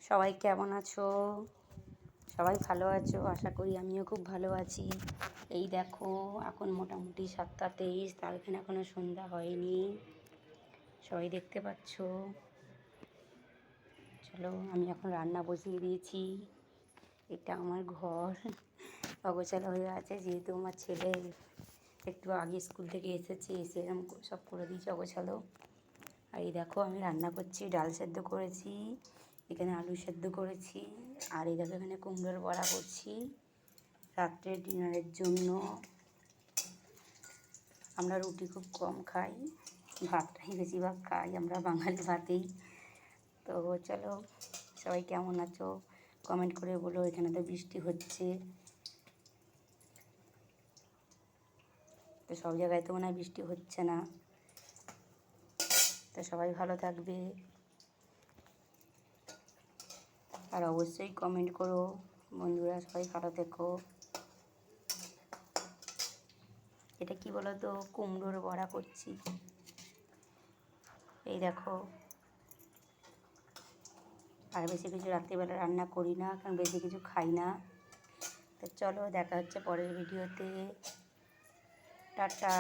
সবাই কেমন আছো? সবাই ভালো আছো? আশা করি আমিও খুব ভালো আছি। এই দেখো, এখন মোটামুটি 7টা 23, তার এখানে এখনও সন্ধ্যা হয়নি। সবাই দেখতে পাচ্ছ। চলো, আমি এখন রান্না বসিয়ে দিয়েছি। এটা আমার ঘর অগোছালো হয়ে আছে, যেহেতু আমার ছেলে একটু আগে স্কুল থেকে এসেছে, এসে এরকম সব করে দিয়েছে অগোছালো। আর এই দেখো, আমি রান্না করছি, ডাল সেদ্ধ করেছি, এখানে আলু সেদ্ধ করেছি, আর এই দেখো এখানে কুমড়োর বড়া করছি রাত্রের ডিনারের জন্য। আমরা রুটি খুব কম খাই, ভাতটাই বেশিরভাগ খাই আমরা, বাঙালি ভাতেই। তো চলো, সবাই কেমন আছো কমেন্ট করে বলো। এখানে তো বৃষ্টি হচ্ছে, তো সব জায়গায় তো মনে হয় বৃষ্টি হচ্ছে না। তো সবাই ভালো থাকবে, আর অবশ্যই কমেন্ট করো বন্ধুরা, সবাই ভালো থেকো। এটা কি বলো তো, কুমড়োর বড়া করছি। এই দেখো, আর বেশি কিছু রাত্রিবেলা রান্না করি না, কারণ বেশি কিছু খাই না। তো চলো, দেখা হচ্ছে পরের ভিডিওতে। টাটা।